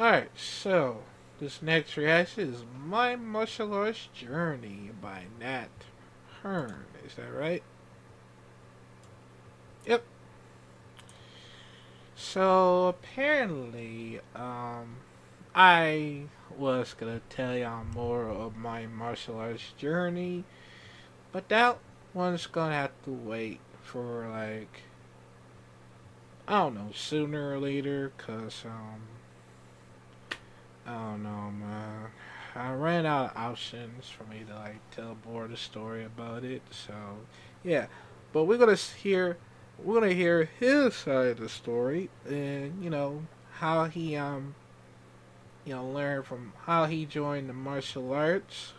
Alright, so this next reaction is My Martial Arts Journey by Nat Hearn. Is that right? Yep. So apparently, I was gonna tell y'all more of my martial arts journey, but that one's gonna have to wait for like I don't know, sooner or later, cause I don't know, man. I ran out of options for me to like tell more of the story about it. So yeah, but we're gonna hear his side of the story, and how he learned from how he joined the martial arts.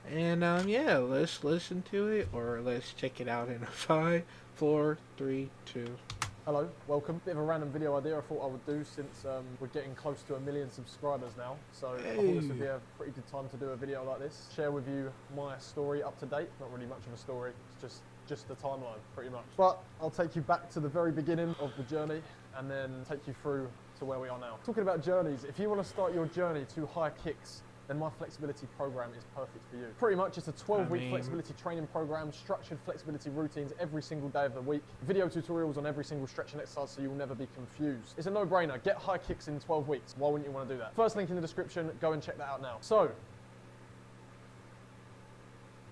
And yeah, let's listen to it or let's check it out in a five, four, three, two. Hello, welcome. Bit of a random video idea I thought I would do since we're getting close to 1 million subscribers now. So I thought this would be a pretty good time to do a video like this. Share with you my story up to date. Not really much of a story, it's just the timeline pretty much. But I'll take you back to the very beginning of the journey and then take you through to where we are now. Talking about journeys, if you want to start your journey to high kicks, then my flexibility program is perfect for you. Pretty much it's a 12-week flexibility training program, structured flexibility routines every single day of the week, video tutorials on every single stretch and exercise so you'll never be confused. It's a no-brainer. Get high kicks in 12 weeks. Why wouldn't you want to do that? First link in the description, go and check that out now. So,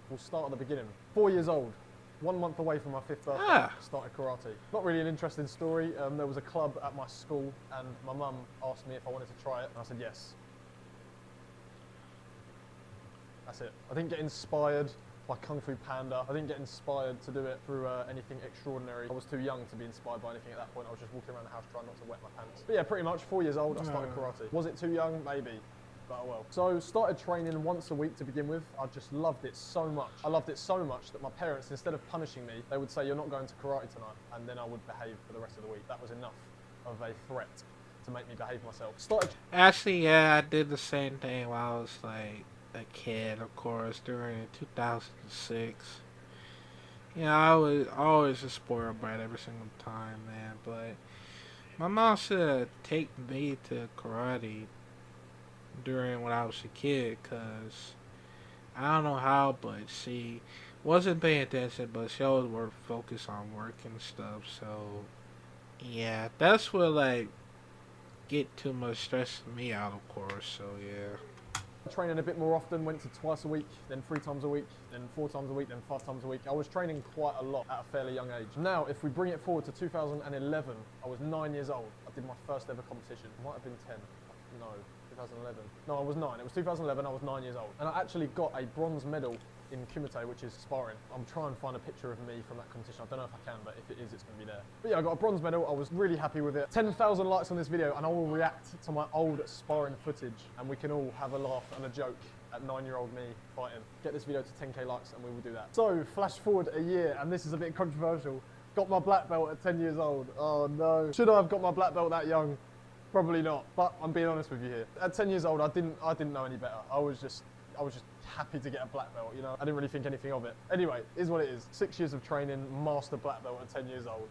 we'll start at the beginning. 4 years old. 1 month away from my 5th birthday, started karate. Not really an interesting story. There was a club at my school and my mum asked me if I wanted to try it and I said yes. That's it. I didn't get inspired by Kung Fu Panda. I didn't get inspired to do it through anything extraordinary. I was too young to be inspired by anything at that point. I was just walking around the house trying not to wet my pants. But yeah, pretty much 4 years old, I started karate. Was it too young? Maybe. But oh well. So started training once a week to begin with. I just loved it so much. I loved it so much that my parents, instead of punishing me, they would say, "You're not going to karate tonight." And then I would behave for the rest of the week. That was enough of a threat to make me behave myself. Actually, yeah, I did the same thing while I was like a kid, of course, during 2006. I was always a spoiled brat every single time, man. But my mom should have taken me to karate during when I was a kid, cause I don't know how, but she wasn't paying attention, but she always were focused on work and stuff. So yeah, that's what like get too much stress me out, of course. So yeah. Training a bit more often, went to twice a week, then 3 times a week, then 4 times a week, then 5 times a week. I was training quite a lot at a fairly young age. Now, if we bring it forward to 2011, I was 9 years old. I did my first ever competition. It might have been 10. No, 2011. No, I was 9. It was 2011, I was 9 years old. And I actually got a bronze medal in Kumite, which is sparring. I'm trying to find a picture of me from that competition. I don't know if I can, but if it is, it's going to be there. But yeah, I got a bronze medal. I was really happy with it. 10,000 likes on this video, and I will react to my old sparring footage, and we can all have a laugh and a joke at 9-year-old me fighting. Get this video to 10k likes, and we will do that. So, flash forward a year, and this is a bit controversial. Got my black belt at 10 years old. Oh no. Should I have got my black belt that young? Probably not, but I'm being honest with you here. At 10 years old, I didn't know any better. I was just happy to get a black belt, you know? I didn't really think anything of it. Anyway, is what it is. 6 years of training, master black belt at 10 years old.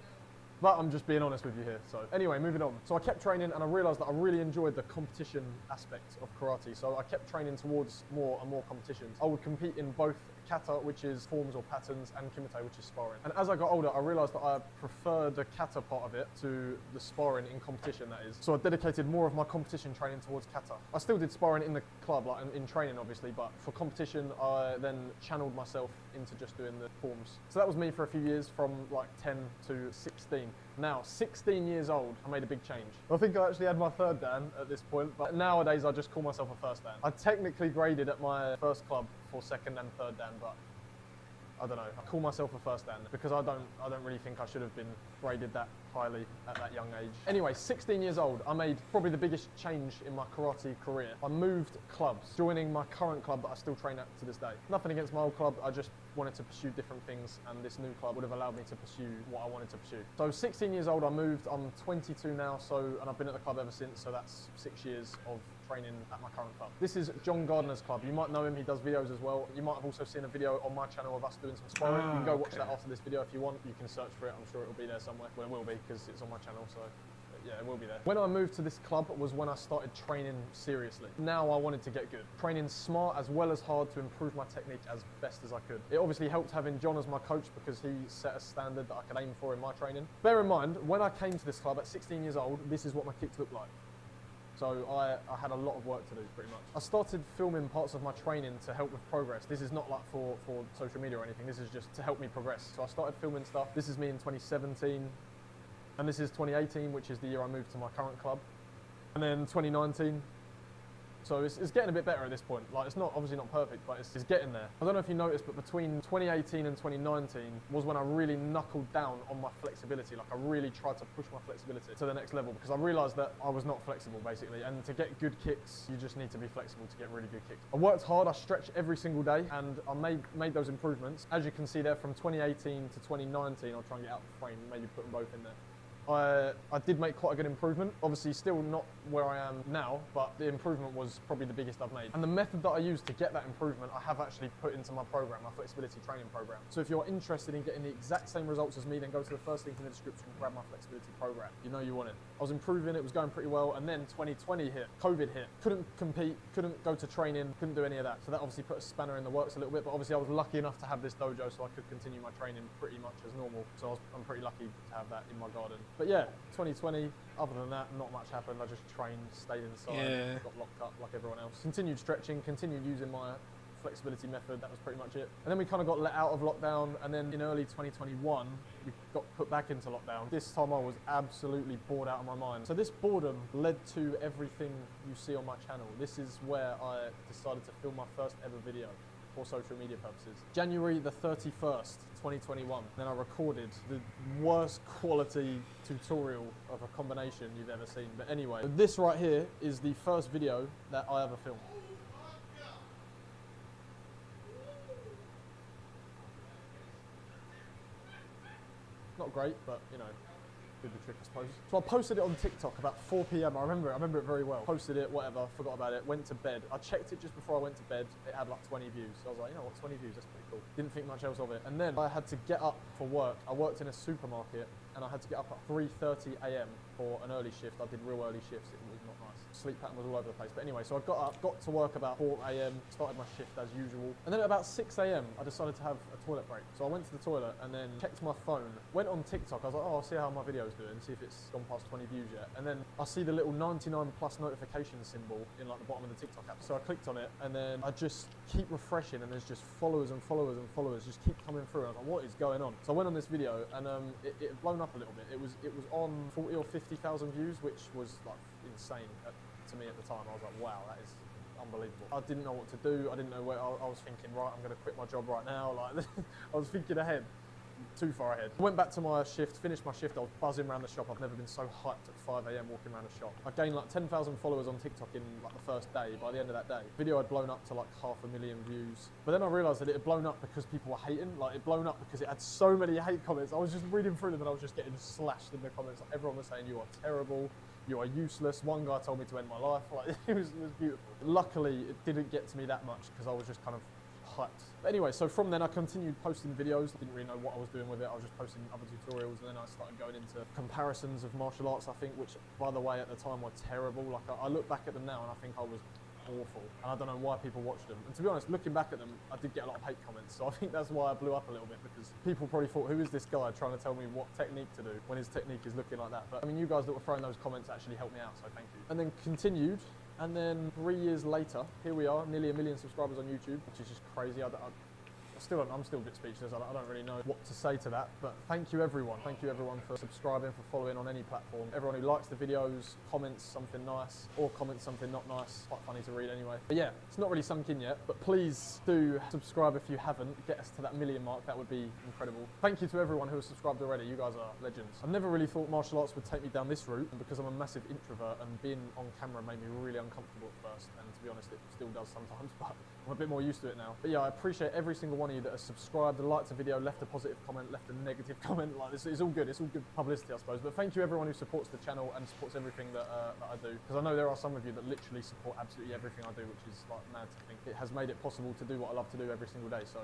But I'm just being honest with you here. So anyway, moving on. So I kept training and I realized that I really enjoyed the competition aspect of karate. So I kept training towards more and more competitions. I would compete in both kata, which is forms or patterns, and kumite, which is sparring. And as I got older, I realized that I preferred the kata part of it to the sparring in competition, that is. So I dedicated more of my competition training towards kata. I still did sparring in the club, like in training obviously, but for competition, I then channeled myself into just doing the forms. So that was me for a few years, from like 10 to 16. Now, 16 years old, I made a big change. I think I actually had my 3rd dan at this point, but nowadays I just call myself a 1st dan. I technically graded at my first club for 2nd and 3rd dan, but I don't know. I call myself a 1st dan because I don't really think I should have been graded that highly at that young age. Anyway, 16 years old, I made probably the biggest change in my karate career. I moved clubs, joining my current club that I still train at to this day. Nothing against my old club, I just wanted to pursue different things, and this new club would have allowed me to pursue what I wanted to pursue. So 16 years old, I moved. I'm 22 now, and I've been at the club ever since, so that's 6 years of training at my current club. This is John Gardner's club. You might know him, he does videos as well. You might have also seen a video on my channel of us doing some sparring. You can go watch that after this video if you want. You can search for it, I'm sure it'll be there somewhere. Well, it will be, because it's on my channel, so yeah, it will be there. When I moved to this club was when I started training seriously. Now I wanted to get good. Training smart as well as hard to improve my technique as best as I could. It obviously helped having John as my coach because he set a standard that I could aim for in my training. Bear in mind, when I came to this club at 16 years old, this is what my kicks looked like. So I had a lot of work to do, pretty much. I started filming parts of my training to help with progress. This is not like for social media or anything. This is just to help me progress. So I started filming stuff. This is me in 2017. And this is 2018, which is the year I moved to my current club. And then 2019. So it's getting a bit better at this point. Like, it's not obviously not perfect, but it's getting there. I don't know if you noticed, but between 2018 and 2019 was when I really knuckled down on my flexibility. Like, I really tried to push my flexibility to the next level because I realized that I was not flexible, basically. And to get good kicks, you just need to be flexible to get really good kicks. I worked hard, I stretched every single day, and I made those improvements. As you can see there, from 2018 to 2019, I'll try and get out the frame, maybe put them both in there. I did make quite a good improvement. Obviously still not where I am now, but the improvement was probably the biggest I've made. And the method that I used to get that improvement, I have actually put into my program, my flexibility training program. So if you're interested in getting the exact same results as me, then go to the first link in the description and grab my flexibility program. You know you want it. I was improving, it was going pretty well, and then 2020 hit, COVID hit. Couldn't compete, couldn't go to training, couldn't do any of that. So that obviously put a spanner in the works a little bit, but obviously I was lucky enough to have this dojo so I could continue my training pretty much as normal. So I'm pretty lucky to have that in my garden. But yeah, 2020, other than that, not much happened. I just trained, stayed inside, got locked up like everyone else. Continued stretching, continued using my flexibility method. That was pretty much it. And then we kind of got let out of lockdown, and then in early 2021, we got put back into lockdown. This time I was absolutely bored out of my mind. So this boredom led to everything you see on my channel. This is where I decided to film my first ever video for social media purposes. January the 31st, 2021. Then I recorded the worst quality tutorial of a combination you've ever seen. But anyway, this right here is the first video that I ever filmed. Not great, but you know, did the trick, I suppose. So I posted it on TikTok about 4 p.m. I remember it very well. Posted it, whatever, forgot about it, went to bed. I checked it just before I went to bed. It had like 20 views. So I was like, you know what, 20 views, that's pretty cool. Didn't think much else of it. And then I had to get up for work. I worked in a supermarket and I had to get up at 3:30 a.m. for an early shift. I did real early shifts. It was not nice. Sleep pattern was all over the place. But anyway, so I got up, got to work about 4 a.m., started my shift as usual. And then at about 6 a.m., I decided to have a toilet break. So I went to the toilet and then checked my phone, went on TikTok. I was like, oh, I'll see how my video's doing, see if it's gone past 20 views yet. And then I see the little 99 plus notification symbol in like the bottom of the TikTok app. So I clicked on it and then I just keep refreshing and there's just followers and followers and followers just keep coming through. And I was like, what is going on? So I went on this video and it had blown up a little bit. It was on 40 or 50,000 views, which was like insane to me at the time. I was like, wow, that is unbelievable. I didn't know what to do. I didn't know where I was thinking, right, I'm going to quit my job right now. Like, I was thinking ahead, too far ahead. I went back to my shift, finished my shift. I was buzzing around the shop. I've never been so hyped at 5 a.m. walking around the shop. I gained like 10,000 followers on TikTok in like the first day. By the end of that day, video had blown up to like 500,000 views. But then I realized that it had blown up because people were hating. Like, it blown up because it had so many hate comments. I was just reading through them and I was just getting slashed in the comments. Like, everyone was saying, you are terrible. You are useless. One guy told me to end my life. Like, it was beautiful. Luckily, it didn't get to me that much because I was just kind of hyped. But anyway, so from then I continued posting videos. Didn't really know what I was doing with it. I was just posting other tutorials, and then I started going into comparisons of martial arts, I think, which, by the way, at the time were terrible. Like, I look back at them now and I think I was awful, and I don't know why people watched them. And to be honest, looking back at them, I did get a lot of hate comments, so I think that's why I blew up a little bit, because people probably thought, who is this guy trying to tell me what technique to do when his technique is looking like that? But I mean, you guys that were throwing those comments actually helped me out, so thank you. And then continued, and then 3 years later, here we are, nearly 1 million subscribers on YouTube, which is just crazy. I'm still a bit speechless. I don't really know what to say to that, but thank you everyone. Thank you everyone for subscribing, for following on any platform. Everyone who likes the videos, comments something nice, or comments something not nice. Quite funny to read anyway. But yeah, it's not really sunk in yet, but please do subscribe if you haven't. Get us to that 1 million mark, that would be incredible. Thank you to everyone who has subscribed already. You guys are legends. I never really thought martial arts would take me down this route, because I'm a massive introvert and being on camera made me really uncomfortable at first, and to be honest, it still does sometimes, but I'm a bit more used to it now. But yeah, I appreciate every single one of you that has subscribed, liked the video, left a positive comment, left a negative comment. Like, this is all good. It's all good publicity, I suppose. But thank you everyone who supports the channel and supports everything that I do, because I know there are some of you that literally support absolutely everything I do, which is like mad to think. It has made it possible to do what I love to do every single day. So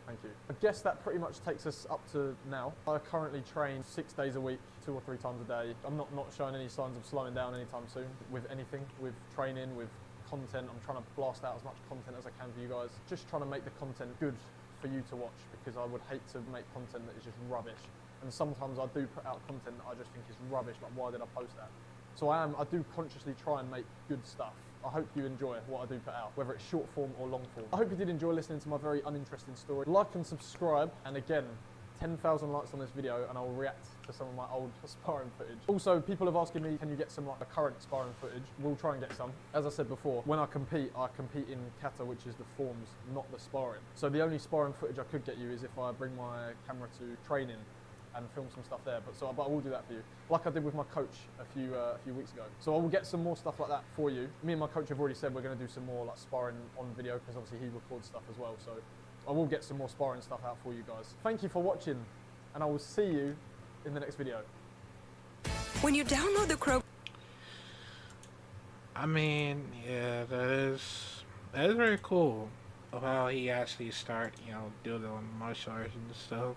Thank you. I guess that pretty much takes us up to now. I currently train 6 days a week, 2 or 3 times a day. I'm not showing any signs of slowing down anytime soon with anything, with training, with content. I'm trying to blast out as much content as I can for you guys. Just trying to make the content good for you to watch, because I would hate to make content that is just rubbish. And sometimes I do put out content that I just think is rubbish, like why did I post that? So I do consciously try and make good stuff. I hope you enjoy what I do put out, whether it's short form or long form. I hope you did enjoy listening to my very uninteresting story. Like and subscribe, and again, 10,000 likes on this video and I'll react to some of my old sparring footage. Also, people have asked me, can you get some like the current sparring footage? We'll try and get some. As I said before, when I compete in kata, which is the forms, not the sparring. So the only sparring footage I could get you is if I bring my camera to training and film some stuff there, but I will do that for you, like I did with my coach a few weeks ago. So I will get some more stuff like that for you. Me and my coach have already said we're going to do some more like sparring on video, because obviously he records stuff as well. So I will get some more sparring stuff out for you guys. Thank you for watching, and I will see you in the next video. When you download the Crow, I mean, yeah, that is very cool of how he actually start, doing martial arts and stuff.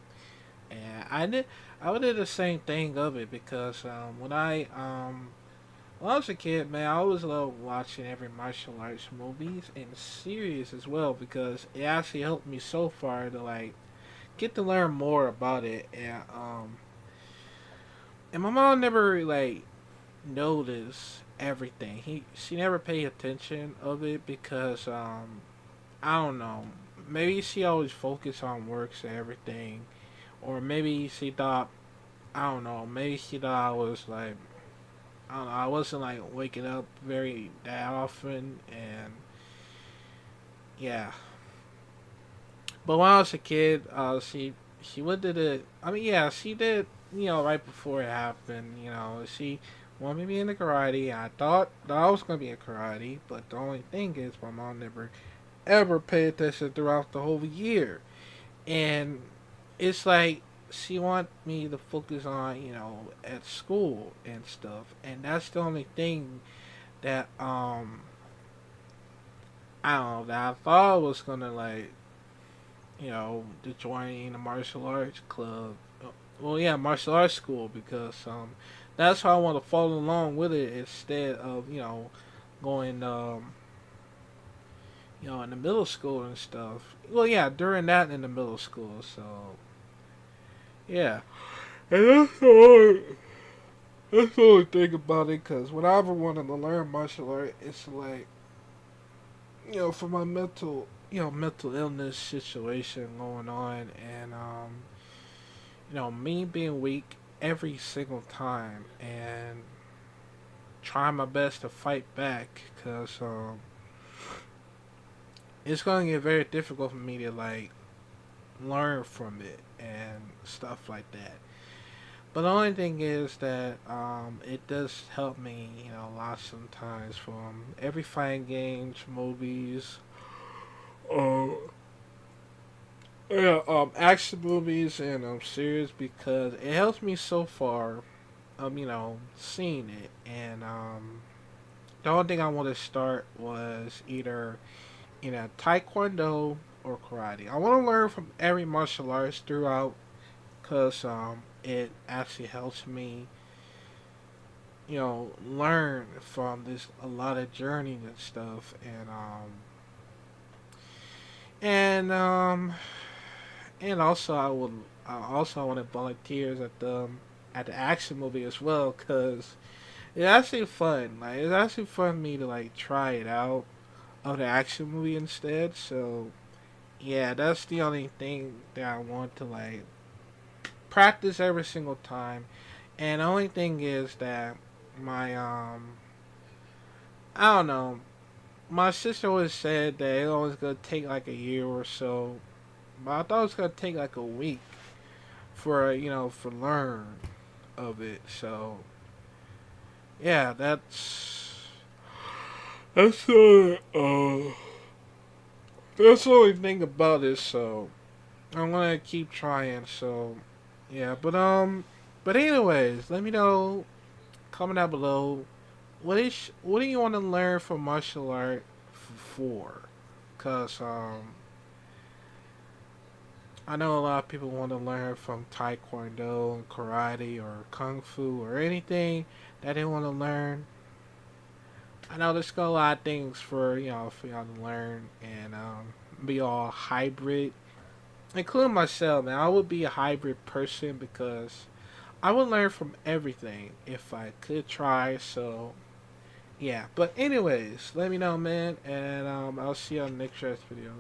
And I did the same thing of it, because when I was a kid, man, I always loved watching every martial arts movies and series as well, because it actually helped me so far to like get to learn more about it. And my mom never like noticed everything. She never paid attention of it, because I don't know, maybe she always focused on works and everything. Or maybe she thought, I don't know, maybe she thought I was like, I don't know, I wasn't like waking up that often, and yeah. But when I was a kid, she would did it. I mean, yeah, she did. Right before it happened, she wanted me to be in the karate. I thought that I was gonna be in karate, but the only thing is, my mom never ever paid attention throughout the whole year, and it's like she want me to focus on, at school and stuff, and that's the only thing that I don't know, that I thought I was gonna like, to join the martial arts club. Well, yeah, martial arts school, because that's how I want to follow along with it, instead of going in the middle school and stuff. Well, yeah, during that in the middle school, so yeah. And that's the only thing about it, because when I ever wanted to learn martial art, it's like, for my mental illness situation going on, and, me being weak every single time, and trying my best to fight back, because, it's going to get very difficult for me to, like, learn from it and stuff like that. But the only thing is that it does help me, a lot sometimes, from every fighting games, movies, action movies and series, because it helps me so far, seeing it. And the only thing I want to start was either taekwondo or karate. I want to learn from every martial arts throughout, because it actually helps me, learn from a lot of journeying and stuff, and also I want to volunteers at the action movie as well, because it's actually fun. Like, it's actually fun for me to like try it out of the action movie instead. So yeah, that's the only thing that I want to like practice every single time. And the only thing is that my I don't know, my sister always said that it always gonna take like a year or so, but I thought it was gonna take like a week for for learn of it. So yeah, that's that's the only thing about it. So I'm gonna keep trying. So yeah, but anyways, let me know, comment down below, what do you want to learn from martial art for? Cause I know a lot of people want to learn from Taekwondo and karate or Kung Fu or anything that they want to learn. I know there's got a lot of things for for y'all to learn and be all hybrid, including myself. Man, I would be a hybrid person because I would learn from everything if I could try. So yeah, but anyways, let me know, man, and I'll see you on the next video.